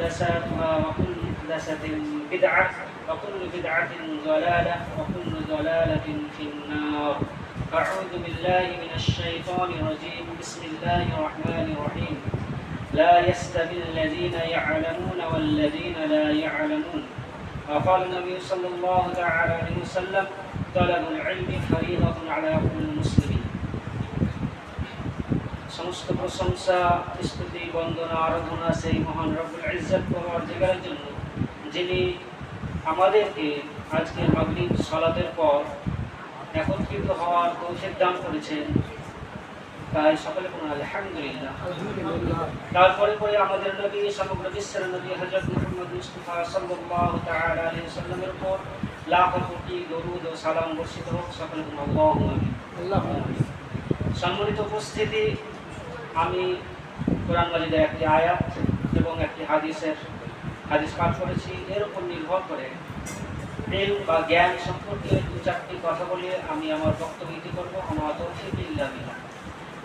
محدثاتها وكل محدثة بدعة وكل بدعة ضلالة وكل ضلالة في النار. أعوذ بالله من الشيطان الرجيم. بسم الله الرحمن الرحيم. لا يستوي الذين يعلمون والذين لا يعلمون. وقال النبي صلى الله تعالى عليه وسلم طلب العلم فريضة على كل مسلم. সমস্ত প্রশংসা স্তুতি বন্দনা আরাধনা সেই মহান রব্বুল ইজ্জত পরওয়ারদিগারের জন্য, যিনি আমাদেরকে আজকে মাগরিব সালাতের পর একত্রিত হওয়ার তৌফিক দান করেছেন। তাই সকলে বলুন আলহামদুলিল্লাহ। তারপরে আমাদের নবী, সমগ্র বিশ্বের নবী হযরত মুহাম্মদ মুস্তাফা সাল্লাল্লাহু তাআলা আলাইহি ওয়াসাল্লামের উপর লাখো কোটি দরুদ ও সালাম বর্ষিত হোক। সকলে বলুন আল্লাহুম্মা আমিন। সম্মানিত উপস্থিতি, আমি কোরআন মাজিদের একটি আয়াত এবং একটি হাদিস পাঠ করেছি। এর উপর নির্ভর করে ইলম বা জ্ঞান সম্পর্কে দু চারটি কথা বলে আমি আমার বক্তব্য ইতি করব। আমার তৌফিক ইল্লা বিল্লাহ।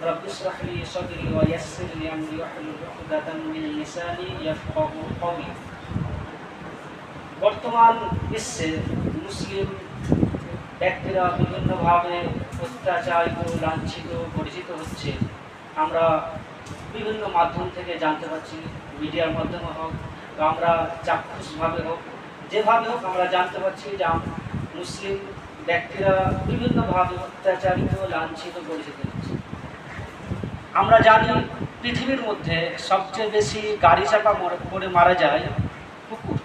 রব্বি ইশরাহ লি সাদরি ওয়া ইয়াসসির লি আমরি ওয়াহলুল উকদাতাম মিন লিসানি ইয়াফকাহু কওলি। বর্তমান বিশ্বে মুসলিম ব্যক্তিরা বিভিন্নভাবে অত্যাচারিত, লাঞ্ছিত, পরিচিত হচ্ছে। আমরা বিভিন্ন মাধ্যম থেকে জানতে পারছি, মিডিয়ার মাধ্যমে হোক বা আমরা চাক্ষুষভাবে হোক, যেভাবে হোক আমরা জানতে পারছি যে মুসলিম ব্যক্তিরা বিভিন্নভাবে অত্যাচারিত, লাঞ্ছিত, পরিচিত হচ্ছে। আমরা জানি পৃথিবীর মধ্যে সবচেয়ে বেশি গাড়ি চাপা করে মারা যায় কুকুর।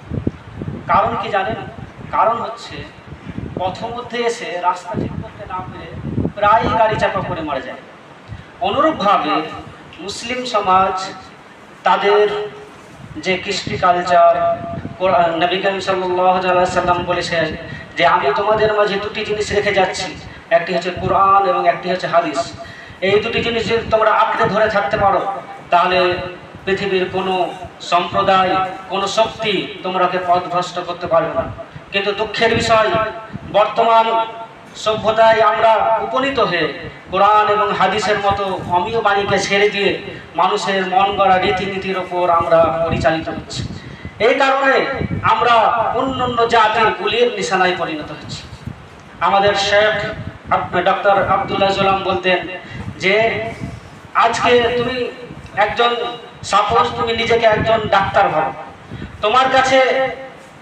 কারণ কি জানেন? কারণ হচ্ছে পথমধ্যে এসে রাস্তা ঠিক করতে না পেরে প্রায়ই গাড়ি চাপা করে মারা যায়। অনুরূপভাবে মুসলিম সমাজ তাদের যে কৃষ্টি কালচার, নবী করিম সাল্লাল্লাহু আলাইহি ওয়াসাল্লাম বলেছেন যে আমি তোমাদের মাঝে দুটি জিনিস রেখে যাচ্ছি, একটি হচ্ছে কোরআন এবং একটি হচ্ছে হাদিস। এই দুটি জিনিস যদি তোমরা আঁকড়ে ধরে থাকতে পারো, তাহলে পৃথিবীর কোনো সম্প্রদায়, কোনো শক্তি তোমরাকে পথভ্রষ্ট করতে পারবে না। কিন্তু দুঃখের বিষয়, বর্তমান সভ্যতায় আমরা উপনীত হয়ে কোরআন এবং হাদিসের মতো অমীয় বাণীকে ছেড়ে দিয়ে মানুষের মন গড়া রীতিনীতির ওপর আমরা পরিচালিত হচ্ছি। এই কারণে আমরা অন্যান্য জাতির গুলির নিশানায় পরিণত হচ্ছি। আমাদের শেখ ডক্টর আব্দুল্লাহ জোলাম বলতেন যে আজকে তুমি একজন, সাপোজ তুমি নিজেকে একজন ডাক্তার ভাবো, তোমার কাছে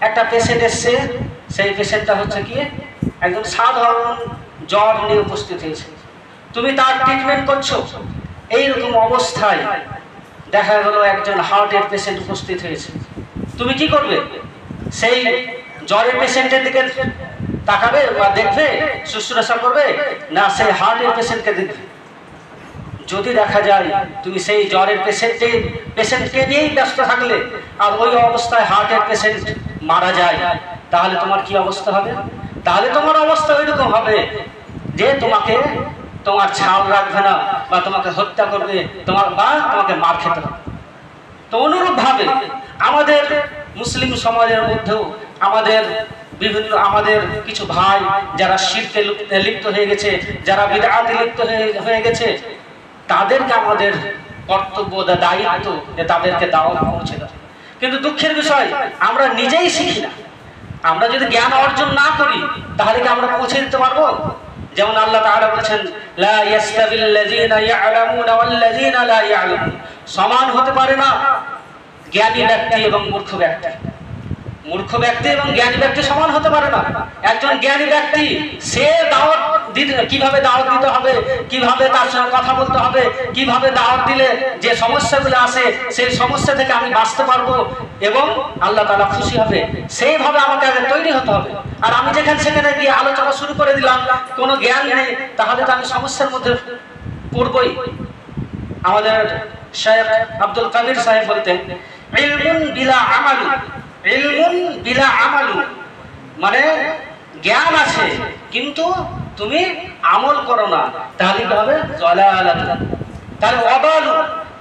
একটা পেশেন্ট এসছে। সেই পেশেন্টটা হচ্ছে কি একজন সাধারণ জ্বর নিয়ে উপস্থিত হয়েছে, তুমি তার ট্রিটমেন্ট করছো। এইরকম অবস্থায় দেখা গেল একজন হার্টের পেশেন্ট উপস্থিত হয়েছে, তুমি কি করবে? সেই জ্বরের পেশেন্টের দিকে তাকাবে বা দেখবে, শুশ্রূষা করবে, না সেই হার্টের পেশেন্টকে দেখবে? যদি দেখা যায় তুমি সেই জ্বরের পেশেন্টকে নিয়েই ব্যস্ত থাকলে আর ওই অবস্থায় হার্টের পেশেন্ট মারা যায়, তাহলে তোমার কি অবস্থা হবে? তাহলে তোমার অবস্থা ওইরকম হবে যে তোমার ছাল রাখবে না বা তোমাকে হত্যা করবে, তোমাকে মার খেতে হবে। তো অনুরূপভাবে আমাদের মুসলিম সমাজের মধ্যেও আমাদের কিছু ভাই যারা শিরকে লিপ্ত হয়ে গেছে, যারা বিদআতে লিপ্ত হয়ে গেছে, তাদেরকে আমাদের কর্তব্য, দায়িত্ব যে তাদেরকে দাওয়াত পৌঁছে দেওয়া। কিন্তু দুঃখের বিষয়, আমরা নিজেই শিখি না। আমরা যদি জ্ঞান অর্জন না করি, তাহলে কি আমরা পৌঁছে দিতে পারবো? যেমন আল্লাহ তাআলা বলেছেন, লা ইয়াস্তাবিল লাযিনা ইয়ালামুনা ওয়াল লাযিনা লা ইয়ালামুন। সমান হতে পারে না জ্ঞানী ব্যক্তি এবং মূর্খ ব্যক্তি। মূর্খ ব্যক্তি এবং জ্ঞানী ব্যক্তি সমান হতে পারে না। একজন জ্ঞানী ব্যক্তি সে কিভাবে দাওয়াত দিতে হবে, কিভাবে তার সঙ্গে কথা বলতে হবে, কিভাবে দাওয়াত দিলে যে সমস্যাগুলো আসে সেই সমস্যা থেকে আমি বাঁচতে পারবো এবং আল্লাহ তাআলা খুশি হবে, সেইভাবে আমাকে আগে তৈরি হতে হবে। আর আমি সেখানে গিয়ে আলোচনা শুরু করে দিলাম, কোনো জ্ঞান নেই, তাহলে তো আমি সমস্যার মধ্যে পড়বই। আমাদের শেখ আব্দুল কাদির সাহেব বলতেন, ইলমুন বিলা আমালু, ইলমুন বিলা আমালু, মানে জ্ঞান আছে কিন্তু তুমি আমল করো না, তাহলে কি হবে? জালালাতুন। তাহলে ওয়াবালু,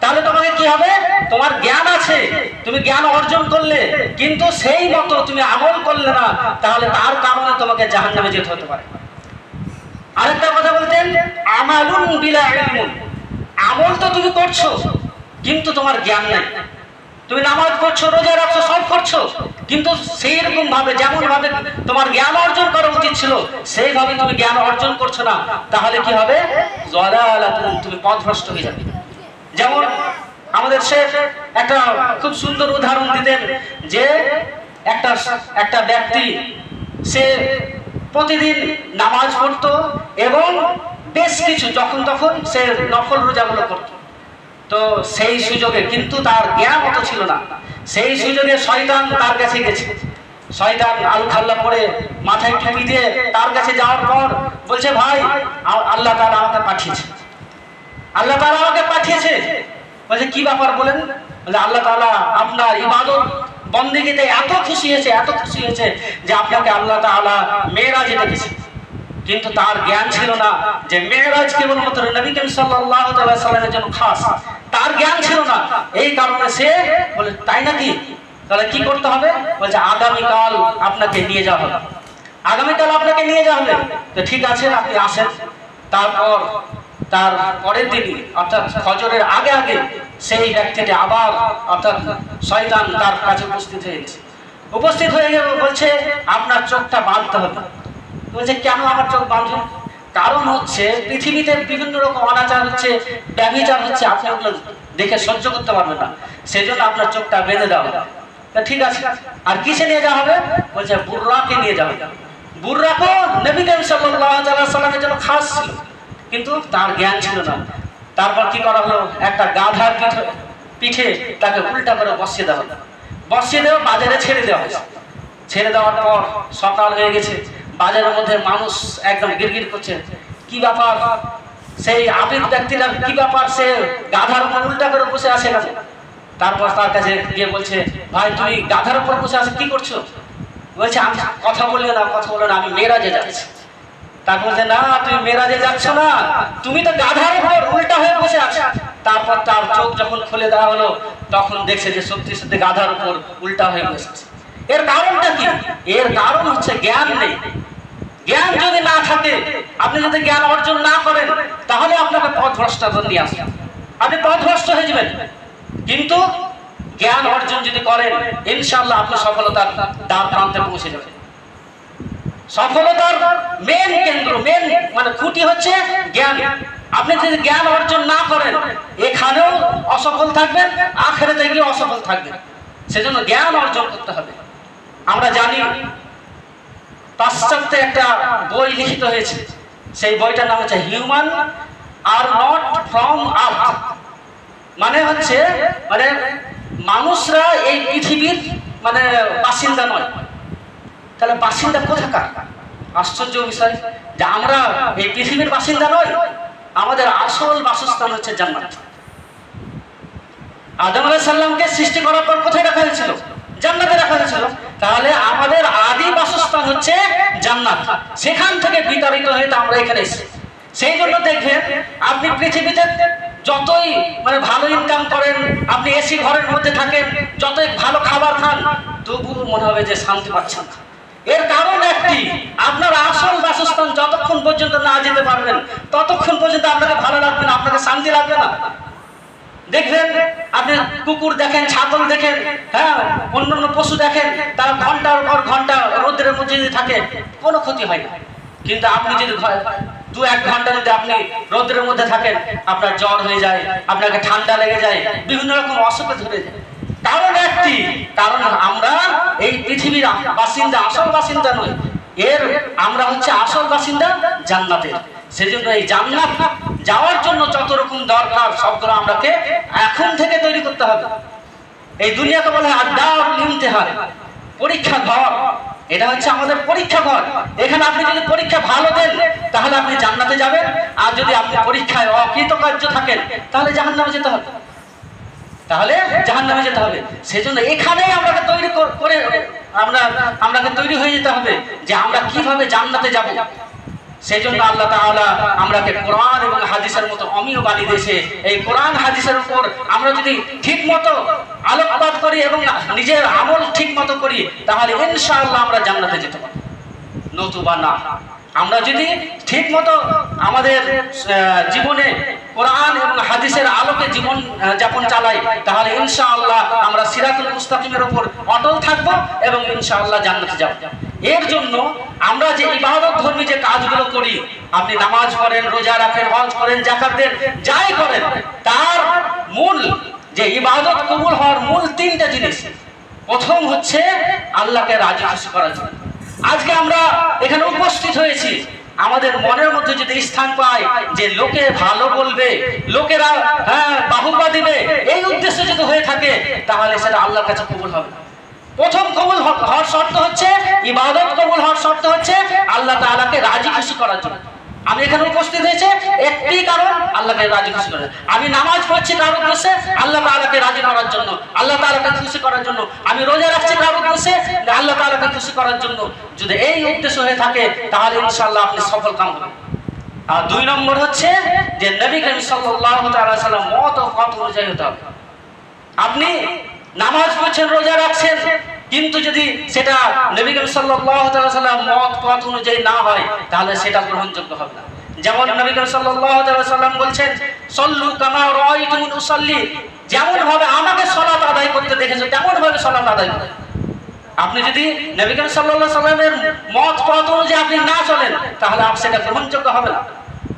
তাহলে তোমাকে কি হবে? তোমার জ্ঞান আছে, তুমি জ্ঞান অর্জন করলে, কিন্তু সেই মতো তুমি আমল করলে না, তাহলে তার কারণে তোমাকে জাহান্নামে যেতে হতে পারে। আরেকটা কথা বলতেন, আমালুন বিলা ইলমুন, আমল তো তুমি করছো কিন্তু তোমার জ্ঞান নাই। তুমি নামাজ পড়ছো, রোজা রাখছো, সব করছো, কিন্তু সেই রকম ভাবে যেমন ভাবে তোমার জ্ঞান অর্জন করা উচিত ছিল সেইভাবে তুমি জ্ঞান অর্জন করছো না, তাহলে কি হবে? তুমি পথভ্রষ্ট হয়ে যাবে। যেমন আমাদের শেখ একটা খুব সুন্দর উদাহরণ দিতেন যে একটা ব্যক্তি সে প্রতিদিন নামাজ পড়তো এবং বেশ কিছু যখন তখন সে নফল রোজাগুলো করত। তো সেই সুযোগে কিন্তু তার জ্ঞান অত ছিল না, সেই সুযোগে শয়তান তার কাছে গেছে। শয়তান আলু খাল্লা পরে মাথায় টুপি দিয়ে তার কাছে যাওয়ার পর বলছে, ভাই আল্লাহ তাআলা আমাকে পাঠিয়েছে, আল্লাহ তাআলা আমাকে পাঠিয়েছে। বলছে কি ব্যাপার বলেন? বলে আল্লাহ তাআলা আপনার ইবাদত বন্দেগীতে এত খুশি হয়েছে যে আপনাকে আল্লাহ তাআলা মেরাজে ডেকেছে। কিন্তু তার জ্ঞান ছিল না যে মেরাজ কেবলমাত্র নবী করিম সাল্লাল্লাহু আলাইহি ওয়াসাল্লামের জন্য খাস, তার জ্ঞান ছিল না। এই কারণে সে বলে তাই নাকি, তাহলে কি করতে হবে? বলছে আগামীকাল আপনাকে নিয়ে যাওয়া হবে, আগামীকাল আপনাকে নিয়ে যাওয়া হবে। তো ঠিক আছে, আপনি আসেন। তারপর তার পরের দিন অর্থাৎ ফজরের আগে আগে সেই ব্যক্তিটি আবার অর্থাৎ শয়তান তার কাছে উপস্থিত হয়ে গেল। বলছে আপনার চোখটা বাঁধতে হবে। বলছে কেন আমার চোখ বাঁধবেন? কারণ হচ্ছে পৃথিবীতে বিভিন্ন রকম অনাচার হচ্ছে, ব্যভিচার হচ্ছে, আপনি ওগুলো দেখে সহ্য করতে পারবেন না, সেই জন্য আপনার চোখটা বেঁধে দেওয়া হবে। ঠিক আছে, আর কিসে নিয়ে যাওয়া হবে? বলছে বুররাকে নিয়ে যাওয়া হবে। বুররাকও নবী করিম সাল্লাল্লাহু আলাইহি ওয়াসাল্লামের জন্য খাস ছিল, কিন্তু তার জ্ঞান ছিল না। তারপর কি করা হলো? একটা গাধার পিঠে তাকে উল্টা করে বসিয়ে দেওয়া হলো, বসিয়ে দেওয়া বাজারে ছেড়ে দেওয়া হয়েছে। ছেড়ে দেওয়ার পর সকাল হয়ে গেছে, বাজারের মধ্যে মানুষ একদম গিরগির করছে, কি ব্যাপার? সেই আবিদ ব্যক্তিরা কি ব্যাপার, সে গাধার উপর উল্টা করে বসে আছে কেন? তারপর তার কাছে গিয়ে বলছে, ভাই তুমি গাধার উপর বসে আছে কি করছো? বলছে আমি কথা বললে না, আমি মেরাজে যাচ্ছি। তারপর বলছে না, তুমি মেরাজে যাচ্ছ না, তুমি তো গাধার উপর উল্টা হয়ে বসে আছো। তারপর তার চোখ যখন খুলে দেওয়া হলো তখন দেখছে যে সত্যি সত্যি গাধার উপর উল্টা হয়ে বসে আছে। এর কারণটা কি? এর কারণ হচ্ছে জ্ঞান নেই। জ্ঞান যদি না থাকে, আপনি যদি জ্ঞান অর্জন না করেন, তাহলে আপনাকে পথভ্রষ্টা নিয়ে আসবে, আপনি পথভ্রষ্ট হয়ে যাবেন। কিন্তু জ্ঞান অর্জন যদি করেন, ইনশাআল্লাহ আপনি সফলতার দ্বার প্রান্তে পৌঁছে যাবেন। সফলতার মেন কেন্দ্র, মেন মানে খুঁটি হচ্ছে জ্ঞান। আপনি যদি জ্ঞান অর্জন না করেন, এখানেও অসফল থাকবেন, আখিরাতে গিয়ে অসফল থাকবেন। সেজন্য জ্ঞান অর্জন করতে হবে। আমরা জানি পাশ্চাত্যে একটা বই লিখিত হয়েছে, সেই বইটার নাম হচ্ছে হিউম্যান আর নট ফ্রম আর্থ। মানে হচ্ছে মানে মানুষরা এই পৃথিবীর মানে বাসিন্দা নয়। তাহলে বাসিন্দা কোথাকার? আশ্চর্য বিষয় যে আমরা এই পৃথিবীর বাসিন্দা নই, আমাদের আসল বাসস্থান হচ্ছে জান্নাত। আদম আলাইহিস সালামকে সৃষ্টি করার পর কোথায় রাখা হয়েছিল? জান্নাতে রাখা হয়েছিল। তাহলে আমাদের আদি বাসস্থান হচ্ছে জান্নাত, সেখান থেকে বিতাড়িত হয়ে আমরা এখানে এসেছি। সেই জন্য দেখবেন আপনি পৃথিবীতে যতই মানে ভালো ইনকাম করেন, আপনি এসি ঘরের মধ্যে থাকেন, যতই ভালো খাবার খান, তবুও মনে হবে যে শান্তি পাচ্ছেন না। এর কারণ একটি, আপনার আসল বাসস্থান যতক্ষণ পর্যন্ত না যেতে পারবেন ততক্ষণ পর্যন্ত আপনাকে ভালো লাগবে না, আপনাকে শান্তি লাগবে না। দেখবেন আপনি কুকুর দেখেন, ছাগল দেখেন, হ্যাঁ অন্যান্য পশু দেখেন, তারা ঘন্টার পর ঘন্টা রোদের মধ্যে যদি থাকে কোনো ক্ষতি হয় না। কিন্তু আপনি যদি 2-1 ঘন্টা যদি আপনি রোদের মধ্যে থাকেন, আপনার জ্বর হয়ে যায়, আপনাকে ঠান্ডা লেগে যায়, বিভিন্ন রকম অসুখে ধরে যায়। কারণ একটি, কারণ আমরা এই পৃথিবীর বাসিন্দা, আসল বাসিন্দা নই। আমরা হচ্ছে আসল বাসিন্দা জান্নাতের। সেজন্য এই জান্নাত যাওয়ার জন্য যত রকম দরকার সবগুলো আমাকে এখন থেকে তৈরি করতে হবে। এই দুনিয়াকে বলা হয় আদ-দারুল ইমতিহান, পরীক্ষা ঘর। এটা হচ্ছে আমাদের পরীক্ষা ঘর। এখানে আপনি যদি পরীক্ষা ভালো দেন তাহলে আপনি জান্নাতে যাবেন, আর যদি আপনি পরীক্ষায় অকৃতকার্য থাকেন তাহলে জাহান্নামে যেতে হবে, সেজন্য এখানেই আমাকে তৈরি করে আমাকে তৈরি হয়ে যেতে হবে যে আমরা কিভাবে জান্নাতে যাব। সেজন্য আল্লাহ তাআলা আমাকে কোরআন এবং হাদিসের মতো অমীয় বাণী দিয়েছে। এই কোরআন হাদিসের উপর আমরা যদি ঠিকমতো আলোকপাত করি এবং নিজের আমল ঠিকমতো করি, তাহলে ইনশাআল্লাহ আমরা জান্নাতে যেতে পারব, নতুবা না। আমরা যদি ঠিক মতো আমাদের জীবনে কোরআন এবং হাদিসের আলোকে জীবন যাপন চালাই, তাহলে ইনশাআল্লাহ আমরা সিরাতুল মুস্তাকিমের উপর অটল থাকব এবং ইনশাআল্লাহ জান্নাতে যাব। এর জন্য আমরা যে ইবাদত ধর্মী যে কাজগুলো করি, আপনি নামাজ পড়েন, রোজা রাখেন, হজ করেন, যাকাত দেন, যাই করেন, তার মূল যে ইবাদত কবুল হওয়ার মূল তিনটা জিনিস। প্রথম হচ্ছে আল্লাহকে রাজি খুশি করার জন্য। আজকে আমরা এখানে উপস্থিত হয়েছি, আমাদের মনের মধ্যে যদি স্থান পায় যে লোকে ভালো বলবে, লোকেরা বাহুবা দিবে, এই উদ্দেশ্য যদি হয়ে থাকে, তাহলে সেটা আল্লাহর কাছে কবুল হবে। প্রথম কবুল হওয়ার শর্ত হচ্ছে, ইবাদত কবুল হওয়ার শর্ত হচ্ছে আল্লাহ তাআলাকে রাজি খুশি করার জন্য। আমি এখানে উপস্থিত হয়েছে একটি কারণ, আল্লাহকে রাজি খুশি করার। আমি নামাজ পড়ছি কার উদ্দেশ্যে? আল্লাহ তাআলাকে রাজি করার জন্য, আল্লাহ তাআলাকে খুশি করার জন্য। আমি রোজা রাখছি কার উদ্দেশ্যে? আল্লাহ তাআলাকে খুশি করার জন্য। যদি এই উদ্দেশ্য হয়ে থাকে, তাহলে ইনশাআল্লাহ আপনি সফল কাম হবেন। আর 2 নম্বর হচ্ছে যে নবী করিম সাল্লাল্লাহু তাআলা সাল্লাম মত ও পথ অনুযায়ী হতে হবে। আপনি নামাজ পড়ছেন, রোজা রাখছেন, কিন্তু যদি সেটা নবী করিম সাল্লাল্লাহু তাআলা সাল্লাম মত পথ অনুযায়ী না হয়, তাহলে সেটা গ্রহণযোগ্য হবে না। যেমন নবী করিম সাল্লাল্লাহু তাআলা সাল্লাম বলছেন, সল্লু কামা রাআইতুমুনি উসাল্লি, যেমন ভাবে আমাকে সালাত আদায় করতে দেখেছো তেমন ভাবে সালাত আদায় করো। আপনি যদি নবী করিম সাল্লাল্লাহু আলাইহি সাল্লামের মত পথ অনুযায়ী আপনি না চলেন, তাহলে সেটা গ্রহণযোগ্য হবে না।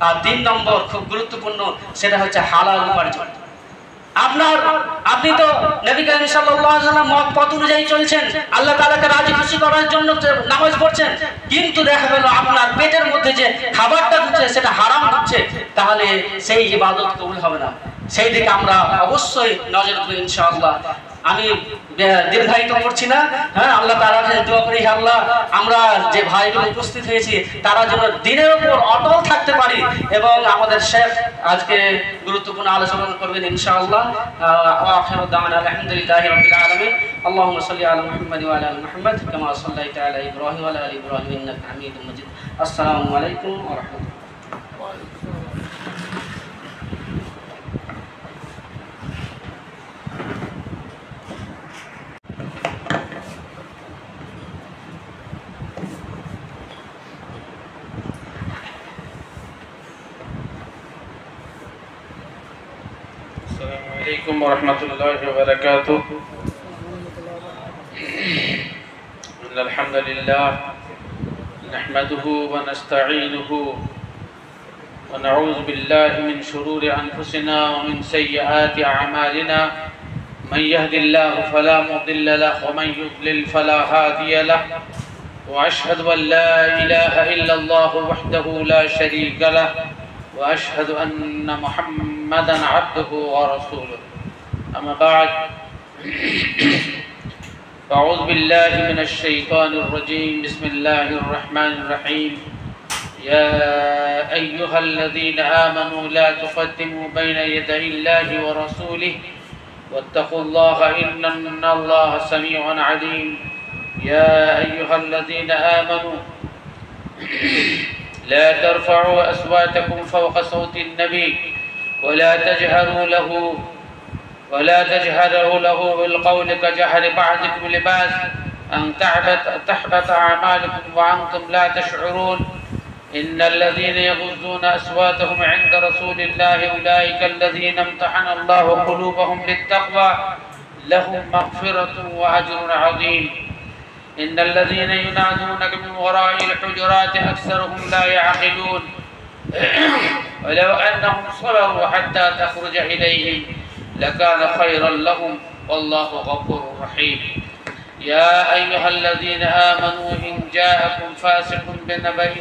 আর 3 নম্বর খুব গুরুত্বপূর্ণ, সেটা হচ্ছে হালাল উপার্জন। আপনি তো নবী করিম সাল্লাল্লাহু আলাইহি ওয়াসাল্লাম মত পথ অনুযায়ী চলছেন, আল্লাহ তাআলাকে রাজি খুশি করার জন্য নামাজ পড়ছেন, কিন্তু দেখা গেল আপনার পেটের মধ্যে যে খাবারটা ঢুকছে সেটা হারাম ঢুকছে, তাহলে সেই ইবাদত কবুল হবে না। সেই দিকে আমরা অবশ্যই নজর দেব ইনশাআল্লাহ। আমি দীর্ঘায়িত করছি না। আল্লাহ তাআলার কাছে দোয়া করি, হে আল্লাহ, আমরা যে ভাইগুলো উপস্থিত হয়েছি তারা যেন দিনের উপর অটল থাকতে পারি, এবং আমাদের শেখ আজকে গুরুত্বপূর্ণ আলোচনা করবেন ইনশাআল্লাহ। আখিরু দাওয়ানা আলহামদুলিল্লাহি রাব্বিল আলামিন। আল্লাহুম্মা সাল্লি আলা মুহাম্মাদ ওয়া আলা আলি মুহাম্মাদ কামা সাল্লাইতা আলা ইব্রাহিম ওয়া আলা আলি ইব্রাহিম ইন্নাকা হামিদুম মাজিদ। আসসালামু আলাইকুম ওয়া রাহমাতুল্লাহ। السلام عليكم ورحمة الله وبركاته. إن الحمد لله نحمده ونستعينه ونعوذ بالله من شرور أنفسنا ومن سيئات أعمالنا. من يهد الله فلا مضل له ومن يضلل فلا هادي له. وأشهد أن لا إله إلا الله وحده لا شريك له. وأشهد أن محمدًا عبده ورسوله. أما بعد، أعوذ بالله من الشيطان الرجيم. بسم الله الرحمن الرحيم. يا أيها الذين آمنوا لا تقدموا بين يدي الله ورسوله واتقوا الله إن الله سميع عليم. يا أيها الذين آمنوا لا ترفعوا أصواتكم فوق صوت النبي ولا تجهروا له بالقول كجهر بعضكم لبعض أن تحبط أعمالكم وأنتم لا تشعرون. إن الذين يغضون أصواتهم عند رسول الله أولئك الذين امتحن الله قلوبهم للتقوى لهم مغفرة وأجر عظيم. إن الذين ينادونك من وراء الحجرات أكثرهم لا يعقلون. ولو أنهم صبروا حتى تخرج إليهم لكان خيرا لهم والله غفور رحيم. يا أيها الذين آمنوا إن جاءكم فاسق بنبأ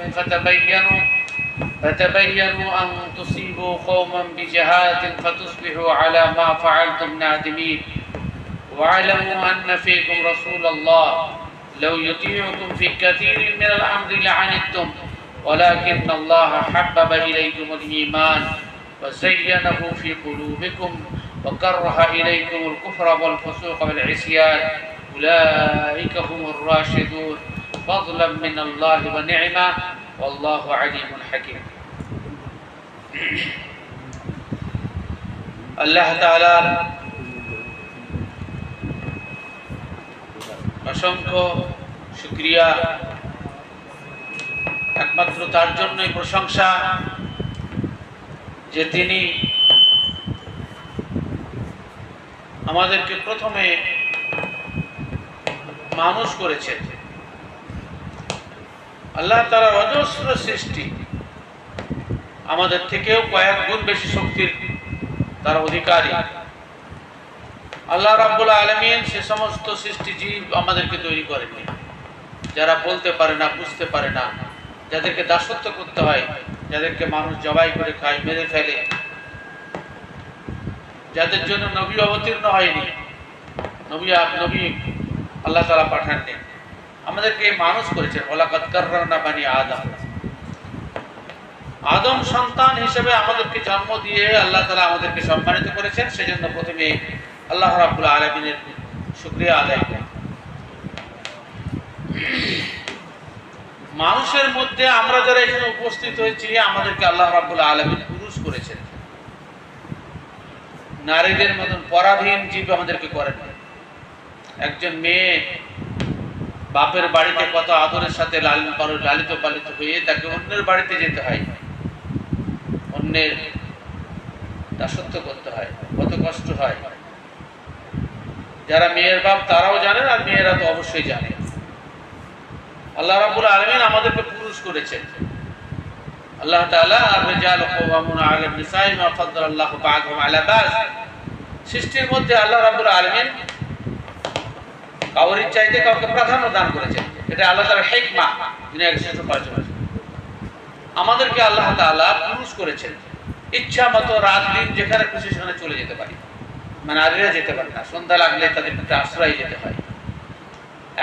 فتبينوا أن تصيبوا قوما بجهالة فتصبحوا على ما فعلتم نادمين. واعلموا أن فيكم رسول الله لو يطيعكم في كثير من الأمر لعنتم ولكن الله حبب إليكم الإيمان وزينه في قلوبكم وكره إليكم الكفر والفسوق والعصيان أولئك هم الراشدون فضلا من الله ونعمة والله عليم حكيم. الله تعالى অসংখ্য শুকরিয়া একমাত্র তার জন্যই প্রশংসা যে তিনি আমাদেরকে প্রথমে মানুষ করেছেন। আল্লাহ তাআলার অজস্র সৃষ্টি, আমাদের থেকেও কয়েক গুণ বেশি শক্তির তার অধিকারী। আল্লাহ রাব্বুল আলামিন সে সমস্ত সৃষ্টি জীব আমাদেরকে তৈরি করেননি যারা বলতে পারে না, বুঝতে পারে না, যাদেরকে দাসত্ব করতে হয়, যাদেরকে মানুষ জবাই করে খায়, মেরে ফেলে, যাদের জন্য নবী অবতীর্ণ হয়নি, নবী আল্লাহ তাআলা পাঠাননি। আমাদেরকে মানুষ করেছেন। ওয়ালাকাদ কাররামনা বানি আদম, আদম সন্তান হিসেবে আমাদেরকে জন্ম দিয়ে আল্লাহ তাআলা আমাদেরকে সম্মানিত করেছেন। সেজন্য প্রথমে আল্লাহ রাব্বুল আলামিনের শুকরিয়া আদায় করি। মানুষের মধ্যে আমরা যারা এখানে উপস্থিত হয়েছি, আমাদেরকে আল্লাহ রাব্বুল আলামিন পুরুষ করেছেন। নারীদের মতন পরাধীন জীব আমাদেরকে করেন। একজন মেয়ে বাপের বাড়িতে কত আদরের সাথে লালিত পালিত হয়ে তাকে অন্যের বাড়িতে যেতে হয়, অন্যের দাসত্ব করতে হয়, কত কষ্ট হয়। যারা মেয়ের বাপ তারাও জানেন, আর মেয়েরা তো অবশ্যই জানে। আল্লাহ রাব্বুল আলামিন আমাদেরকে পুরুষ করেছেন। আল্লাহ তাআলা আর-রিজালু কাওয়ামুনা আলা নিসাই মা ফাদ্দালাল্লাহু বা'দাহুম আলা বা'দ, সৃষ্টির মধ্যে আল্লাহ রাব্বুল আলামিন কাউরির চাইতে কাউকে প্রাধান্য দান করেছেন। এটা আল্লাহ তাআলার হিকমা, যিনি একশ্রেষ্ঠ পাঁচজন। আমাদেরকে আল্লাহ তাআলা পুরুষ করেছেন। ইচ্ছা মতো রাত দিন যেখানে খুশি সেখানে চলে যেতে পারি, মানে নারীরা যেতে পারে না। সন্ধ্যা লাগলে তাদের একটা আশ্রয় যেতে হয়।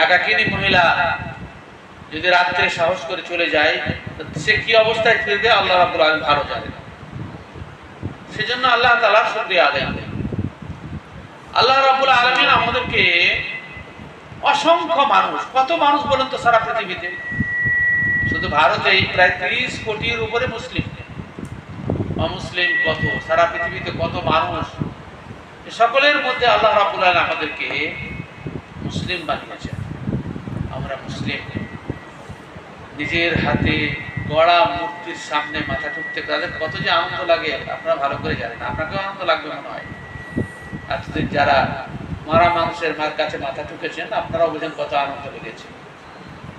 একাকিনী মহিলা যদি রাত্রে সাহস করে চলে যায়, সে কি অবস্থায় ফিরবে আল্লাহ রাব্বুল আলামিন ভালো জানেন। সেজন্য আল্লাহ তাআলার শুকরিয়া আদায় করি। আল্লাহ রাব্বুল আলামিন আমাদেরকে অসংখ্য মানুষ, কত মানুষ বলেন তো সারা পৃথিবীতে? শুধু ভারতেই প্রায় 30 কোটির উপরে মুসলিম। অমুসলিম কত, সারা পৃথিবীতে কত মানুষ। সকলের মধ্যে আল্লাহ রাব্বুল আলামিন আমাদেরকে মুসলিম বানিয়েছেন। আমরা মুসলিম। নিজের হাতে গড়া মূর্তির সামনে মাথা ঠুকতে তাদের কত যে আনন্দ লাগে আপনারা ভালো করে জানেন। আপনাকেও আনন্দ লাগবে মনে হয়। এতদিন যারা মারা মানুষের কাছে মাথা ঠুকেছেন, আপনারাও বুঝেন কত আনন্দ লেগেছে।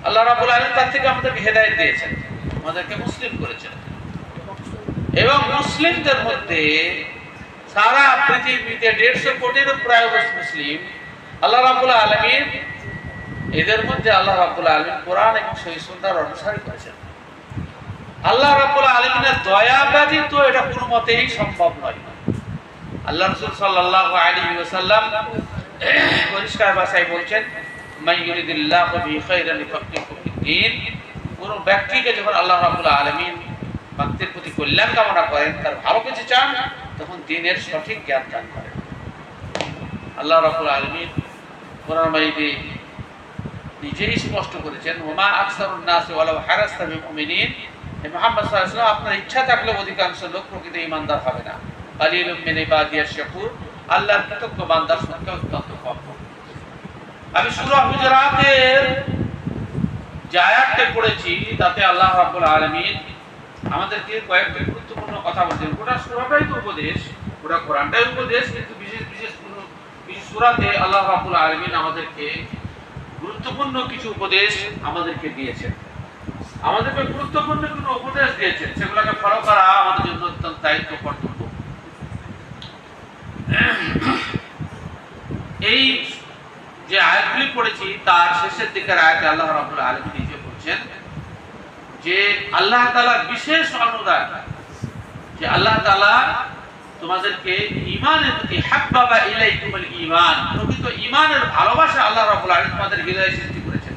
আল্লাহ রাব্বুল আলামিন তার থেকে আমাদেরকে হেদায়েত দিয়েছেন, আমাদেরকে মুসলিম করেছেন। এবং মুসলিমদের মধ্যে সারা পৃথিবীতে 150 কোটির প্রায় মুসলিম। আল্লাহ রাব্বুল আলামিন এদের মধ্যে আল্লাহ রাব্বুল আলামিন কোরআন এবং সহিহ সুন্নাহর অনুসারী করেছেন। আল্লাহ রাব্বুল আলামিনের দয়া ব্যতীত এটা কোনো মতেই সম্ভব নয়। আল্লাহ রাসূল সাল্লাল্লাহু আলাইহি ওয়াসাল্লাম পরিষ্কার ভাষায় বলছেন, মান ইউরিদিল্লাহু বিহি খায়রান ইউফাক্কিহু ফিদ্দীন। কোন ব্যক্তিকে যখন আল্লাহ রাব্বুল আলামিন ব্যক্তির প্রতি কল্যাণ কামনা করেন, তার ভালো কিছু চান, তখন দ্বীনের সঠিক জ্ঞান দান করেন। আল্লাহ রাব্বুল আলামিন কোরআন মাজিদে নিজেই স্পষ্ট করেছেন, ওমা আকসারুন নাস ওয়ালাউ হারাসতা বিমুমিনিন। মুহাম্মদ সাল্লাল্লাহু আলাইহি ওয়াসাল্লাম, আপনার ইচ্ছা থাকলেও অধিকাংশ লোক প্রকৃত ঈমানদার হবে না। কালিলুম মিন ইবাদিয়াশ শাকুর, আল্লাহর কৃতজ্ঞ বান্দার সংখ্যা অত্যন্ত কম। আমি সূরা হুজুরাতের যে আয়াতটা পড়েছি, তাতে আল্লাহ রাব্বুল আলামিন আমাদেরকে কয়েকটি গুরুত্বপূর্ণ কথা বলছেন। গোটা সূরাটাই তো উপদেশ, গোটা কোরআনটাই উপদেশ, কিন্তু বিশেষ সূরাতে আল্লাহ রাব্বুল আলামিন আমাদেরকে গুরুত্বপূর্ণ কিছু উপদেশ আমাদেরকে দিয়েছেন। আমাদেরকে গুরুত্বপূর্ণ কোনো উপদেশ দিয়েছেন, সেগুলোকে ফলো করা আমাদের জন্য অত্যন্ত দায়িত্ব, কর্তব্য। এই যে আয়াতগুলি পড়েছি, তার শেষের দিকের আয়াতে আল্লাহ রাব্বুল আলামিন নিজে বলছেন যে আল্লাহ তাআলার বিশেষ অনুদান, যে আল্লাহ তাআলা তোমাদেরকে ঈমানের প্রতি হাব্বাবা ইলাইকুমুল ঈমান, প্রকৃত ঈমানের ভালোবাসা আল্লাহ রাব্বুল আলামিন তোমাদের হৃদয়ে সৃষ্টি করেছেন।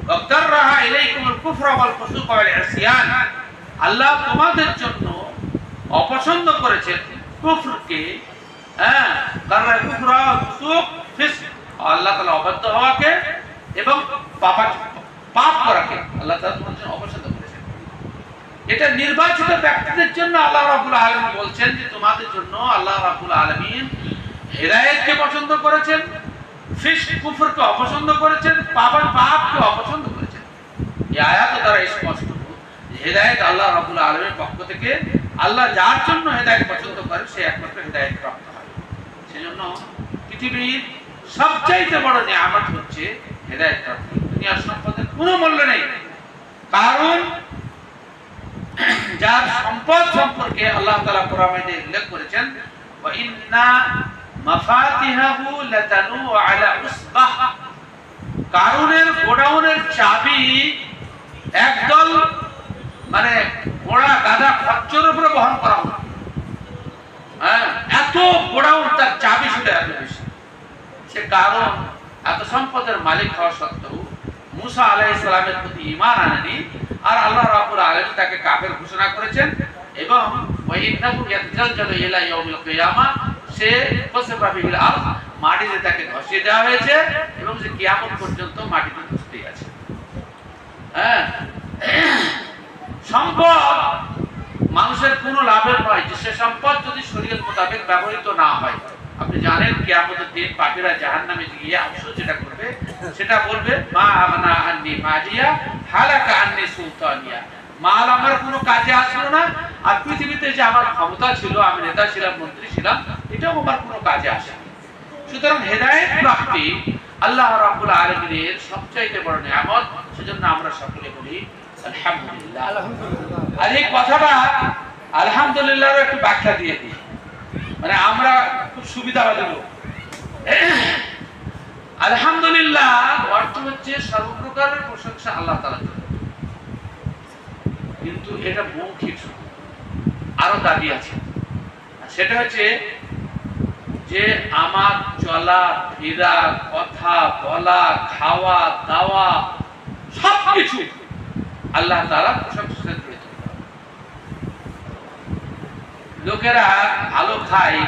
ওয়াকরাহা ইলাইকুমুল কুফরা ওয়াল ফুসুক ওয়াল ইসয়ান, আল্লাহ তোমাদের জন্য অপছন্দ করেছেন কুফরকে, কারণ কুফরা ফুসুক ফিসক, আল্লাহ তাআলা অবাধ্য হওয়াকে এবং পাপ করাকে আল্লাহ তাআলা তোমাদের জন্য অপছন্দ করেছেন। এটা নির্বাচিত ব্যক্তিদের জন্য আল্লাহ রাব্বুল আলামিন বলছেন যে তোমাদের জন্য আল্লাহ রাব্বুল আলামিন হেদায়েতকে পছন্দ করেছেন, ফিসক কুফরকে অপছন্দ করেছেন, পাপকে অপছন্দ করেছেন। এই আয়াত দ্বারা স্পষ্ট যে হেদায়েত আল্লাহ রাব্বুল আলামিনের পক্ষ থেকে। আল্লাহ যার জন্য হেদায়েত পছন্দ করেন সে একমাত্র হেদায়েত প্রাপ্ত হয়। সেজন্য পৃথিবীর সবচাইতে বড় নিয়ামত হচ্ছে হেদায়েত প্রাপ্তি। দুনিয়ার সম্পদের কোনো মূল্য নেই, কারণ যার সম্পদ সম্পর্কে আল্লাহ তাআলা কোরআনে উল্লেখ করেছেন, ওয়া ইন্না মাফাতিহাহু লাতানু আলা উসবাহ, কারুনের গোডাউনের চাবি একদল মানে ঘোড়া গাধা খচ্চরের উপরে বহন করা হবে। হ্যাঁ, এত গোডাউন, তার চাবি ছিল এত বেশি। সে কারণ এত সম্পদের মালিক হওয়া সত্ত্বেও মুসা আলাইহিস সালামের প্রতি ঈমান আনেনি, আর আল্লাহ রাব্বুল আলামিন তাকে কাফের ঘোষণা করেছেন। এবং ওয়াইন্নাহু ইয়াতাজালজালু ইলা ইয়াউমিল কিয়ামা, সে ফাসফা বিল আরদ, মাটিতে তাকে ধসিয়ে দেওয়া হয়েছে এবং সে কিয়ামত পর্যন্ত মাটিতে ধসতেই আছে। হ্যাঁ, সম্পদ মানুষের কোনো লাভের নয় যে সে সম্পদ যদি শরীয়ত মোতাবেক ব্যবহৃত না হয়। আপনি জানেন কিয়ামতের দিন পাপীরা জাহান্নামে গিয়ে আফসোস যেটা করবে, সেটা বলবে মা আমনা আন্নি মালিয়া হালাকা আন্নি সুলতানিয়া, মাল আমার কোনো কাজে আসলো না, আর পৃথিবীতে যে আমার ক্ষমতা ছিল, আমি নেতা ছিলাম, মন্ত্রী ছিলাম, এটাও আমার কোনো কাজে আসেনি। সুতরাং হেদায়েত প্রাপ্তি আল্লাহ রাব্বুল আলামিনের সবচাইতে বড় নিয়ামত। সেজন্য আমরা সকলে বলি আলহামদুলিল্লাহ। আর এই কথাটা আলহামদুলিল্লাহর একটু ব্যাখ্যা দিয়ে দিই, মানে আমরা খুব সুবিধাবাদী লোক। আলহামদুলিল্লাহ অর্থ হচ্ছে সর্বপ্রকারের প্রশংসা আল্লাহ তাআলার জন্য, কিন্তু এটা মৌখিক, আরো দাবি আছে। সেটা হচ্ছে যে আমার চলা ফেরা, কথা বলা, খাওয়া দাওয়া সবকিছু আল্লাহ তাআলা প্রশংসা করে। লোকেরা ভালো খায়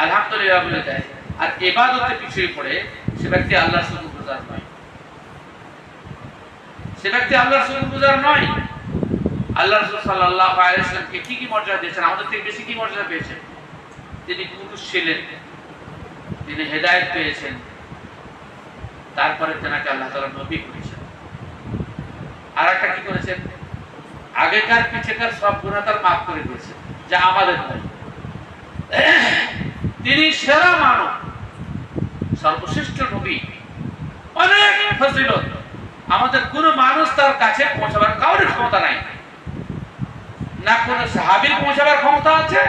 আলহামদুলিল্লাহ বলে দেয়, আর ইবাদতে পিছিয়ে পড়ে, সে ব্যক্তি আল্লাহর শুকরগুজার নয়। সে ব্যক্তি আল্লাহর শুকরগুজার নয়। আল্লাহ রাসূল সাল্লাল্লাহু আলাইহি ওয়াসাল্লামকে কি কি মর্যাদা দিয়েছেন, আমাদের থেকে বেশি কি মর্যাদা পেয়েছেন? তিনি পুরুষ ছিলেন, তিনি হেদায়েত পেয়েছেন, তারপরে তেনাকে আল্লাহ তাআলা নবী করেছেন। আর একটা কি করেছেন? আগেকার পিছেকার সব গুনাহ তার মাফ করে দিয়েছেন, যা আমাদের নয়। তিনি সেরা মানব, সর্বশ্রেষ্ঠ নবী, অনেক ফজিলত। আমাদের কোন মানুষ তার কাছে পৌঁছাবার কারোর ক্ষমতা নাই, না কোন সাহাবীর পৌঁছাবার ক্ষমতা আছে,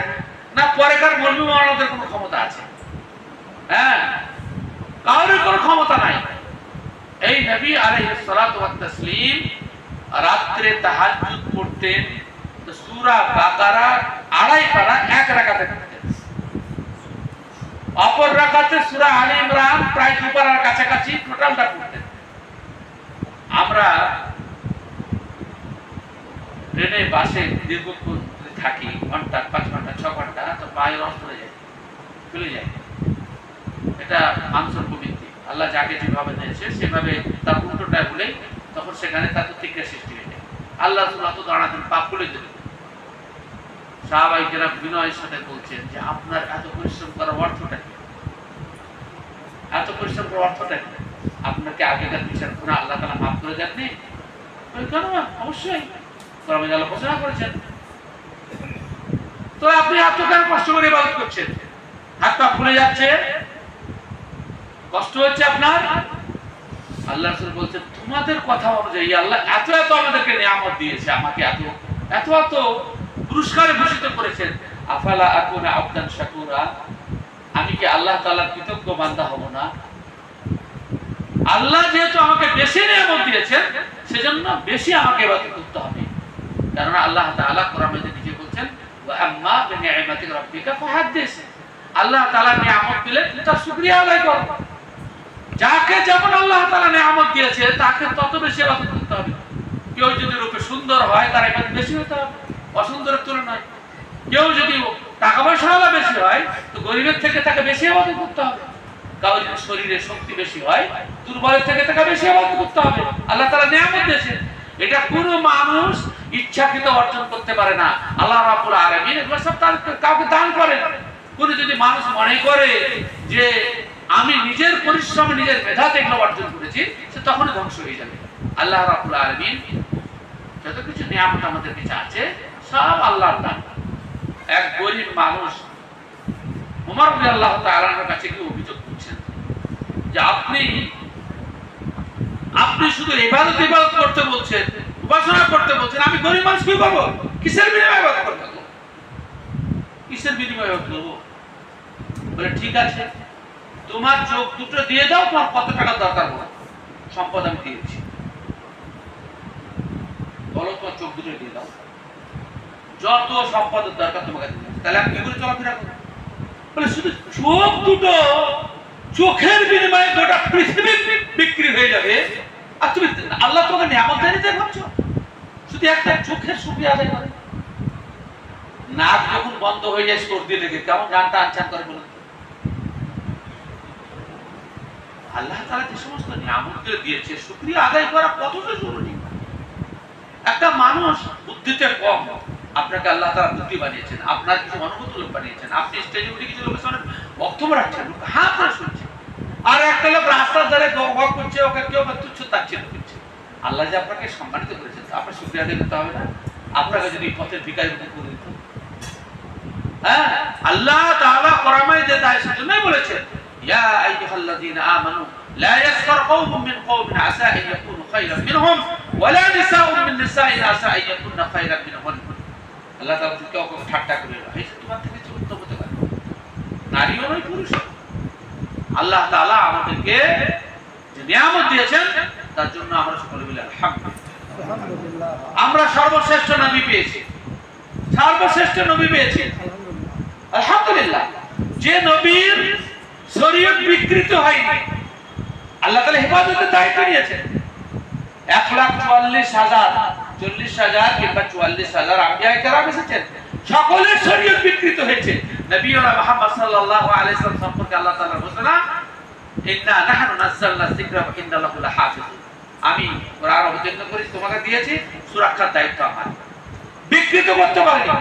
না পরেকার মৌলভী মাওলানাদের কোনো ক্ষমতা আছে। হ্যাঁ, কারোর কোনো ক্ষমতা নাই। এই নবী আলাইহিস সালাতু ওয়াত তাসলিম রাত্রে তাহাজ্জুদ পড়তেন, তো সূরা বাকারা 2.5 পারা এক রাকাতে পড়তেন, অপর রাকাতে সূরা আলে ইমরান প্রায় 2 পারার কাছাকাছি টোটালটা পড়তেন। আমরা ট্রেনে বাসে দীর্ঘক্ষণ থাকি, ঘন্টা 5 ঘন্টা 6 ঘন্টা, তো পায়ে রস ধরে যায়, চলে যায়। এটা মানুষের প্রবৃত্তি, আল্লাহ যাকে যেভাবে দিয়েছে সেভাবে তার উল্টোটা বলে তখন সেখানে তার প্রতিক্রিয়া সৃষ্টি হয়ে যায়। আল্লাহ রাসূল তো দাঁড়াতেন, পাপ খুলে দিতেন। সাহাবায়ে কেরাম বিনয়ের সাথে বলছেন যে আপনার এত পরিশ্রম করার অর্থটা কি? এত পরিশ্রম করার অর্থটা কি? আপনাকে আগেকার বিচার গুনাহ আল্লাহ তাআলা মাফ করে দেননি? কেন? অবশ্যই কোরআনে আল্লাহ ঘোষণা করেছেন। তো আপনি এত কেন কষ্ট করে ইবাদত করছেন? হাত পা ফুলে যাচ্ছে, কষ্ট হচ্ছে আপনার। আল্লাহ রাসূল বলছেন তোমাদের কথা অনুযায়ী আল্লাহ এত এত আমাদেরকে নিয়ামত দিয়েছে, আমাকে এত এত এত পুরস্কারে ভূষিত করেছেন। আফালা আকুনা আবদান শাকুরা, আমি কি আল্লাহ তাআলার কৃতজ্ঞ বান্দা হব না? আল্লাহ যেহেতু আমাকে বেশি নিয়ামত দিয়েছেন, সেজন্য বেশি আমাকে ইবাদত করতে হবে। কারণ আল্লাহ তাআলা কোরআনে নিজে বলছেন ওয়া আম্মা বিনিআমাতি রাব্বিকা ফাহাদ্দিস, আল্লাহ তাআলা নিয়ামত দিলে তার শুকরিয়া আদায় করো। যাকে যেমন আল্লাহ তাআলা নিয়ামত দিয়েছে তাকে তত বেশি ইবাদত করতে হবে। কেউ যদি রূপে সুন্দর হয় তার ইবাদত বেশি হতে হবে অসুন্দরের তুলনায়। কেউ যদি টাকা পয়সাওয়ালা বেশি হয় তো গরিবের থেকে তাকে বেশি ইবাদত করতে হবে। কারো যদি শরীরে শক্তি বেশি হয় দুর্বলের থেকে তাকে বেশি ইবাদত করতে হবে। আল্লাহ তাআলা নিয়ামত দিয়েছেন, এটা কোনো মানুষ ইচ্ছাকৃত অর্জন করতে পারে না। আল্লাহ রাব্বুল আলামিন এগুলো সব তার কাউকে দান করেন। কোনো যদি মানুষ মনে করে যে আমি নিজের পরিশ্রমে নিজের মেধাতে এগুলো অর্জন করেছি, সে তখনই ধ্বংস হয়ে যাবে। আল্লাহ রাব্বুল আলামিন যত কিছু নিয়ামত আমাদের কাছে আছে সব আল্লাহর দান। এক গরিব মানুষ ওমর রাদিয়াল্লাহু তাআলার কাছে কি অভিযোগ করছেন যে আপনি শুধু ইবাদত করতে বলছেন, উপাসনা করতে বলছেন, আমি গরিব মানুষ কি করব? কিসের বিনিময়ে ইবাদত করব? কিসের বিনিময়ে ইবাদত করব? বলে ঠিক আছে, তোমার চোখ দুটো দিয়ে দাও, তোমার কত টাকা দরকার হবে, সম্পদ আমি দিয়েছি, বলো তোমার চোখ দুটো দিয়ে দাও, যত সম্পদের দরকার তোমাকে দিয়েছি। তাহলে আমি কি করে চলাফেরা করবো? বলে শুধু চোখ দুটো, চোখের বিনিময়ে গোটা পৃথিবী বিক্রি হয়ে যাবে, আর তুমি আল্লাহ তোমাকে নিয়ামত দিতে ভাবছো শুধু একটা চোখের সুবিধা আদায় করে? নাক যখন বন্ধ হয়ে যায় সর্দি লেগে কেমন জানটা আনচান করে বলুন। আল্লাহ তাআলা যে সমস্ত নিয়ামতগুলো দিয়েছে শুকরিয়া আদায় করা কতটা জরুরি। একটা মানুষ বুদ্ধিতে কম, আপনাকে আল্লাহ তাআলা বুদ্ধি বানিয়েছেন, আপনার কিছু অনুভূতি লোক বানিয়েছেন, আপনি স্টেজে উঠে কিছু লোকের সামনে বক্তব্য রাখছেন, হ্যাঁ আপনারা শুনছেন, আর একটা লোক রাস্তার ধারে গপ করছে, ওকে কেউ তুচ্ছ তাচ্ছিল্য করছে। আল্লাহ যে আপনাকে সম্মানিত করেছেন আপনার শুকরিয়া আদায় করতে হবে না? আপনাকে যদি পথের ভিখারি করে দিত, হ্যাঁ আল্লাহ তাআলা কোরআনে যে তাই সেজন্যই বলেছেন ইয়া আইয়ুহাল্লাযীনা আমানু লা ইয়াসখার কওমুম মিন কওমিন আসা আন ইয়াকুনু খায়রান মিনহুম ওয়া লা নিসাউম মিন নিসাইন আসা আন ইয়াকুননা খায়রান মিনহুন। আল্লাহ তাআলা কেউ কেউ ঠাট্টা করে না, এই তোমার থেকে উত্তম হতে পারে, নারীও নয় পুরুষ। আল্লাহ তাআলা আমাদেরকে যে নিয়ামত দিয়েছেন তার জন্য আমরা সকলে মিলে আলহামদুলিল্লাহ। আমরা সর্বশ্রেষ্ঠ নবী পেয়েছি, সর্বশ্রেষ্ঠ নবী পেয়েছি আলহামদুলিল্লাহ। যে নবীর শরীয়ত বিকৃত হয়নি, আল্লাহ তাআলা হেফাজতের দায়িত্ব নিয়েছেন। 1,44,000 40,000 কিংবা 44,000 আম্বিয়া কেরাম এসেছেন, সকলের শরীয়ত বিকৃত হয়েছে। নবীনা মুহাম্মদ সাল্লাল্লাহু আলাইহি ওয়াসাল্লাম সম্পর্কে আল্লাহ তাআলা ঘোষণা ইন্না নাহনু নাযালনা যিকরা ওয়া ইন্না লাহু লাহাফিজুন। আমি কোরআন অবতীর্ণ করে তোমাকে দিয়েছি, সুরক্ষার দায়িত্ব আমার। বিকৃত করতে পারেনি।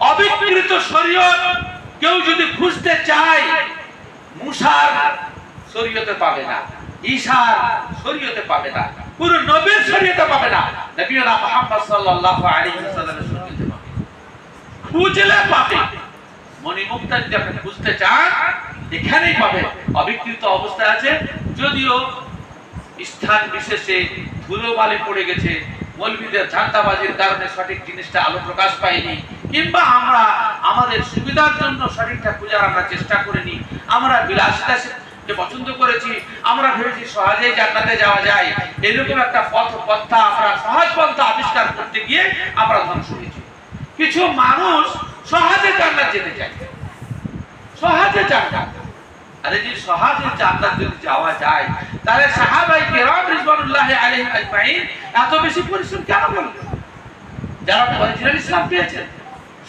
অবিকৃত শরীয়ত কেউ যদি খুঁজতে চায় মুসার শরীয়তে পাবে না, ঈসার শরীয়তে পাবে না, পুরো নবীর শরীয়তে পাবে না, নবীনা মুহাম্মদ সাল্লাল্লাহু আলাইহি ওয়াসাল্লামের শরীয়তে পাবে। খুঁজলে পাবে। মণিমুক্তা যদি আপনি খুঁজতে চান এখানেই পাবে। অবিকৃত অবস্থায় আছে, যদিও স্থান বিশেষে ধুলোবালি পড়ে গেছে, মৌলবীদের ঝান্ডাবাজির কারণে সঠিক জিনিসটা আলো প্রকাশ পায়নি, কিংবা আমরা আমাদের সুবিধার জন্য সঠিকটা খোঁজার আমরা চেষ্টা করিনি, আমরা বিলাসিতাকে পছন্দ করেছি, আমরা ভেবেছি সহজেই জান্নাতে যাওয়া যায়, এরকম একটা পথা আমরা সহজ পন্থা আবিষ্কার করতে গিয়ে আমরা ধ্বংস হয়েছি। কিছু মানুষ সহজে জান্নাত যেতে চায়, সহজে জান্নাত। আরে যে সহজে জান্নাত যদি যাওয়া যায় তাহলে সাহাবায়ে কেরাম রিজওয়ানুল্লাহি আলাইহিম আজমাইন এত বেশি পরিশ্রম কেন করলেন? যারা অরিজিনাল ইসলাম পেয়েছেন।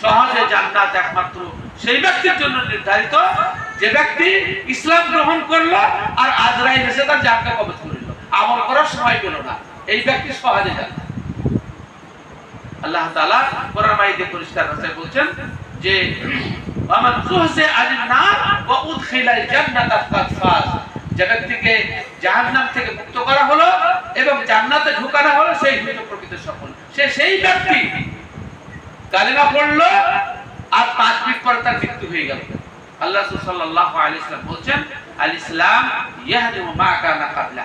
সহজে জান্নাত একমাত্র সেই ব্যক্তির জন্য নির্ধারিত যে ব্যক্তি ইসলাম গ্রহণ করলো আর আজরাইল এসে তার জানকে কবজ করে নিল, আমল করার সময় পেল না, এই ব্যক্তি সহজে জান্নাত। আল্লাহ তাআলা কোরআন মাজিদে পরিষ্কার ভাষায় বলছেন যে ওয়ামান যুহজিহা আনিন নার ওয়া উদখিলাল জান্নাতা ফাকাদ ফাজ। যে ব্যক্তিকে জাহান্নাম থেকে মুক্ত করা হলো এবং জান্নাতে ঢোকানো হলো সেই হলো প্রকৃত সফল। সেই ব্যক্তি কালিমা পড়লো আর 5 মিনিট পর তার মৃত্যু হয়ে গেল। আল্লাহ রাসূল সাল্লাল্লাহু আলাইহি ওয়াসাল্লাম বলেন আল ইসলাম ইয়াহদিমু মা কানা ক্বাবলা।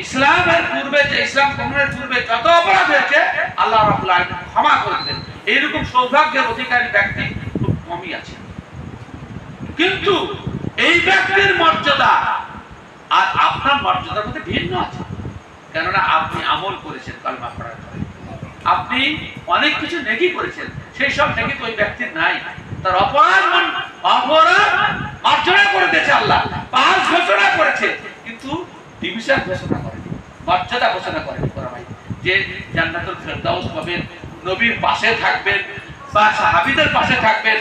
ইসলামের পূর্বে যে ইসলাম গ্রহণের পূর্বে যত অপরাধ হয়েছে আল্লাহ রাব্বুল আলামিন ক্ষমা করে দেন। এইরকম সৌভাগ্যের অধিকারী ব্যক্তি খুব কমই আছে। কিন্তু এই ব্যক্তির মর্যাদা আর আপনার মর্যাদার মধ্যে ভিন্ন আছে, কেননা আপনি আমল করেছেন কালেমা পড়ার পরে, আপনি অনেক কিছু নেকি করেছেন, সেই সব নেকি তো ওই ব্যক্তির নাই। তার অপরাধ মার্জনা করে দিয়েছে আল্লাহ, পাঁচ ঘোষণা করেছে, কিন্তু ডিভিশন ঘোষণা করেনি, মর্যাদা ঘোষণা করেনি কোরআনে যে জান্নাতুল ফেরদাউস পাবেন, নবীর পাশে থাকবেন বা সাহাবীদের পাশে থাকবেন,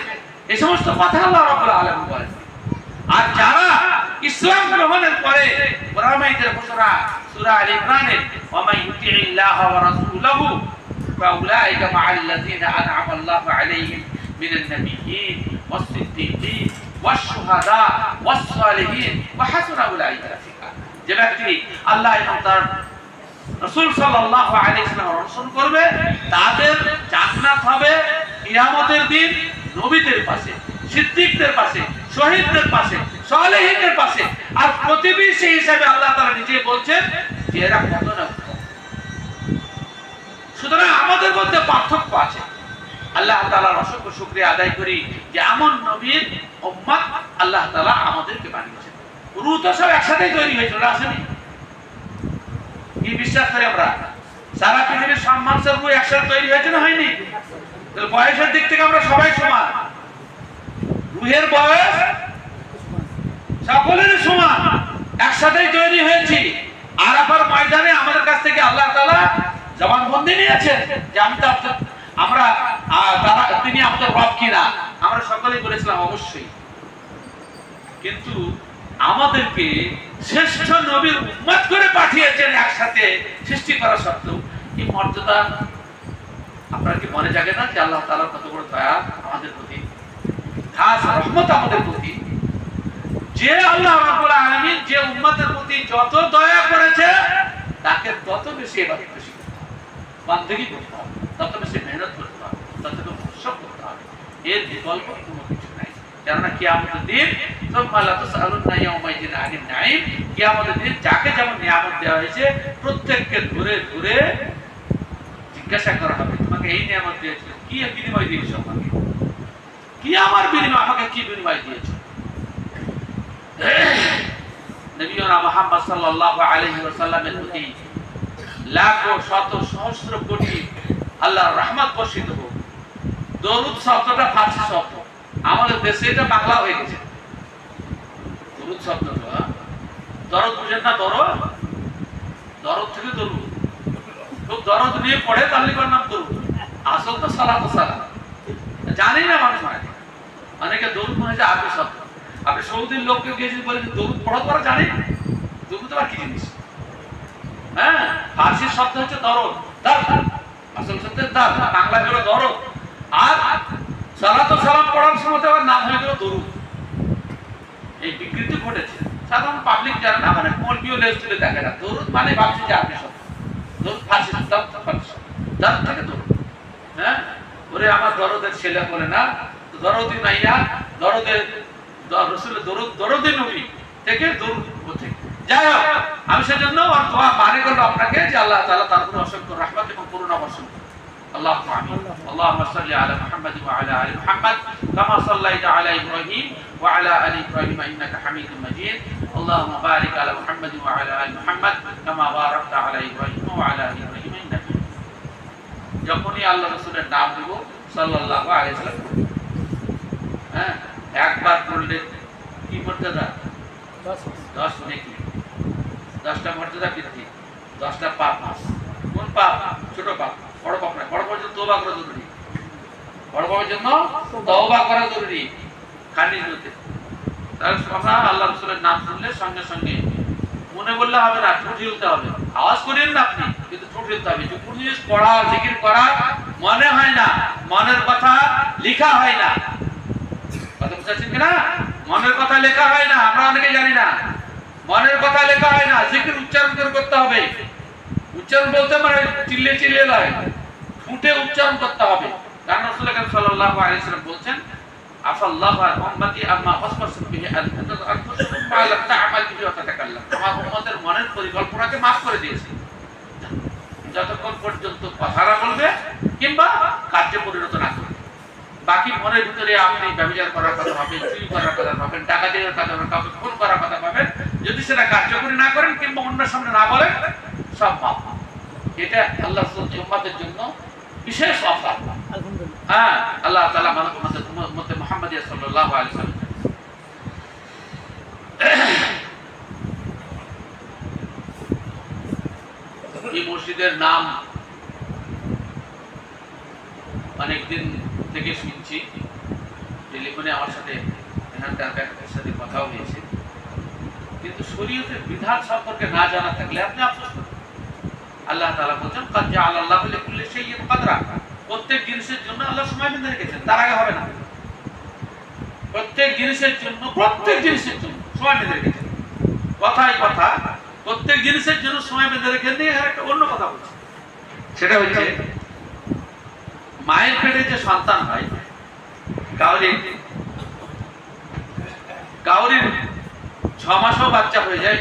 এই সমস্ত কথা আল্লাহ রাব্বুল আলামিন বলেন। আর যারা ইসলাম গ্রহণের পরে কোরআনের ঘোষণা সূরা আল ইমরানে ওয়া মান ইউতিইল্লাহ ওয়া রাসূলহু ফাউলাইকা মাআল্লাযীনা আন'আমা আল্লাহু আলাইহিম মিনান নাবিয়্যিন ওয়াস-সিদ্দীকীন ওয়াশ-শুহাদা ওয়াস-সালিহিন ওয়া হাসুনা উলাইকা রাফিকা। যে ব্যক্তি আল্লাহ এবং তার রাসূল সাল্লাল্লাহু আলাইহি ওয়াসাল্লাম অনুসরণ করবে, তাদের জান্নাত হবে কিয়ামতের দিন নবীদের পাশে, সিদ্দিকদের পাশে, শহীদদের পাশে, সালেহীনদের পাশে। আর প্রতিবেশী হিসেবে আল্লাহ তাআলা নিজে বলছেন যে এরা কত না। সুতরাং আমাদের মধ্যে পার্থক্য আছে। আল্লাহ তাআলার অসংখ্য শুকরিয়া আদায় করি যে এমন নবীর উম্মত আল্লাহ তাআলা আমাদেরকে বানিয়েছেন। রূহ তো সব একসাথেই তৈরি হয়েছিল, আসেনি? কি বিশ্বাস করি আমরা? সারা পৃথিবীর সব মানুষের রূহ একসাথে তৈরি হয়েছে না হয়নি? তাহলে বয়সের দিক থেকে আমরা সবাই সমান, রূহের বয়স সকলের সমান, একসাথেই তৈরি হয়েছি। আরাফার ময়দানে আমাদের কাছ থেকে আল্লাহ তাআলা জবানবন্দি নিয়েছেন যে তিনি আমাদের রব কিনা। আমরা সকলেই বলেছিলাম অবশ্যই। কিন্তু আমাদেরকে শ্রেষ্ঠ নবীর উম্মত করে পাঠিয়েছেন একসাথে সৃষ্টি করা সত্ত্বেও। এই মর্যাদা আপনার কি মনে জাগে না যে আল্লাহ তাআলার কত বড় দয়া আমাদের প্রতি, খাস রহমত আমাদের প্রতি। যে আল্লাহ রাব্বুল আলামিন যে উম্মতের প্রতি যত দয়া করেছে তাকে তত বেশি ইবাদত করতে হবে, বান্দেগী করতে হবে, তত বেশি মেহনত করতে হবে, তত বেশি পরিশ্রম করতে হবে। এর বিকল্প কোনো কিছু নাই। কেননা কিয়ামতের দিন সুম্মা লা তুসআলুনা ইয়াওমাইযিন আনিন নাঈম, কিয়ামতের দিন যাকে যেমন নিয়ামত দেওয়া হয়েছে প্রত্যেককে ধরে ধরে জিজ্ঞাসা করা হবে তোমাকে এই নিয়ামত দিয়েছিল, কি বিনিময় দিয়েছো আমাকে, কি আমার বিনিময়, আমাকে কি বিনিময় দিয়েছো। নবীনা মুহাম্মদ সাল্লাল্লাহু আলাইহি ওয়াসাল্লামের প্রতি লাখো শত সহস্র কোটি আল্লাহর রহমত বর্ষিত হোক। দরুদ শব্দটা ফারসি শব্দ, আমাদের দেশে এটা বাংলা হয়ে গেছে। দরুদ শব্দটা দরদ বুঝেন না? দরদ, দরদ থেকে দরুদ, খুব দরদ নিয়ে পড়ে তার লিখার নাম দরুদ। আসল তো সালাত সালাম, জানি না মানুষ মানে অনেকে দরুদ মনে হচ্ছে আরবি শব্দ। আপনি সৌদির লোককে গিয়েছেন বলেন দরুদ পড়া তো জানি না, দরুদ আবার কি জিনিস? হ্যাঁ, ফারসি শব্দ হচ্ছে দরদ, আসল শব্দ দার, বাংলা হলো দরদ। আর সালাত ও সালাম পড়ার সময় আবার নাম হয়ে গেল দরুদ। এই বিকৃতি ঘটেছে। সাধারণ পাবলিক যারা না মানে মলবিও লেজ তুলে দেখে না, দরুদ মানে ভাবছে যে আপনি শব্দ, দরুদ ফারসি শব্দ, দার থেকে দরুদ। হ্যাঁ, ওরে আমার দরদের ছেলে বলে না, দরদি নাইয়া, দরদের রাসূলের দরুদ, দরদি নবী থেকে দরুদ হচ্ছে। যাই হোক, আমি সেজন্য আর দোয়া মানে করব আপনাকে যে আল্লাহ তাআলা তার উপর অসংখ্য রহমত এবং করুণা বর্ষণ করুন। আল্লাহুম্মা আমিন। আল্লাহুম্মা সাল্লি আলা মুহাম্মাদ ওয়া আলা আলি মুহাম্মাদ কামা সাল্লাইতা আলা ইব্রাহিম ওয়া আলা আলি ইব্রাহিম ইন্নাকা হামিদুম মাজিদ। আল্লাহুম্মা বারিক আলা মুহাম্মাদ ওয়া আলা আলি মুহাম্মাদ কামা বারাকতা আলা ইব্রাহিম ওয়া আলা আলি ইব্রাহিম ইন্নাকা। যখনই আল্লাহ রাসূলের নাম দেব সাল্লাল্লাহু আলাইহি ওয়াসাল্লাম, হ্যাঁ, একবার পড়লে কি মর্যাদা? 10 নেকি, 10টা মর্যাদা বৃদ্ধি, 10টা পাপ। কোন পাপ? ছোট পাপ, বড় পাপ না। বড় পাপের জন্য তওবা করা জরুরি, বড় পাপের জন্য তওবা করা জরুরি। খালি হতে তাহলে আমরা আল্লাহ রাসূলের নাম শুনলে সঙ্গে সঙ্গে মনে বললে হবে না, ঠোঁট হিলতে হবে। আওয়াজ করেন না আপনি, কিন্তু ঠোঁট হিলতে হবে। যখন জিনিস পড়া জিকির করা মনে হয় না, মনের কথা লেখা হয় না। কথা বুঝাচ্ছেন কিনা? মনের কথা লেখা হয় না, আমরা অনেকে জানি না। মনের কথা লেখা হয় না, জিকির উচ্চারণ করে করতে হবে। উচ্চারণ বলতে মানে চিল্লিয়ে চিল্লিয়ে নয়, ফুটে উচ্চারণ করতে হবে। কারণ রাসূল সাল্লাল্লাহু আলাইহি ওয়াসাল্লাম বলেছেন আফাল্লাহু আন উম্মতি আম্মা ওয়াসফাসু বিহি আনফুসুকুম মা লাম তা'মাল বিহি ওয়া তাতাকাল্লাম। আমার উম্মতের মনের পরিকল্পনাকে maaf করে দিয়েছি যতক্ষণ পর্যন্ত কথাটা বলবে কিংবা কার্যে পরিণত না করবে। বাকি মনের ভিতরে আপনি ব্যভিচার করার কথা ভাবেন, চুরি করার কথা ভাবেন, টাকা দেওয়ার কথা ভাবেন, কাউকে খুন করার কথা ভাবেন, যদি সেটা কার্যকরী না করেন কিংবা অন্যের সামনে না বলেন, সব পাপ। এটা আল্লাহ উম্মতের জন্য বিশেষ অফার। হ্যাঁ, আল্লাহ তাআলা আমাদের উম্মতে মুহাম্মাদিয়া সাল্লাল্লাহু আলাইহি ওয়াসাল্লাম এই মসজিদের নাম অনেকদিন থেকে শুনছি, টেলিফোনে আমার সাথে এখানকার ব্যক্তির সাথে কথাও হয়েছে, কিন্তু শরীয়তের বিধান সম্পর্কে না জানা থাকলে আপনি আফসোস করবেন। আল্লাহ তাআলা বলেন কাদ জাআলাল্লাহু লিকুল্লি শাইইন কদরা, প্রত্যেক জিনিসের জন্য আল্লাহ সময় বেঁধে রেখেছেন, তার আগে হবে না। প্রত্যেক জিনিসের জন্য সময় বেঁধে রেখেছেন। কথায় কথা প্রত্যেক জিনিসের জন্য সময় বেঁধে রেখে দিয়ে একটা অন্য কথা বলছি, সেটা হচ্ছে মায়ের পেটে যে সন্তান হয়, কাউরির 6 মাসও বাচ্চা হয়ে যায়,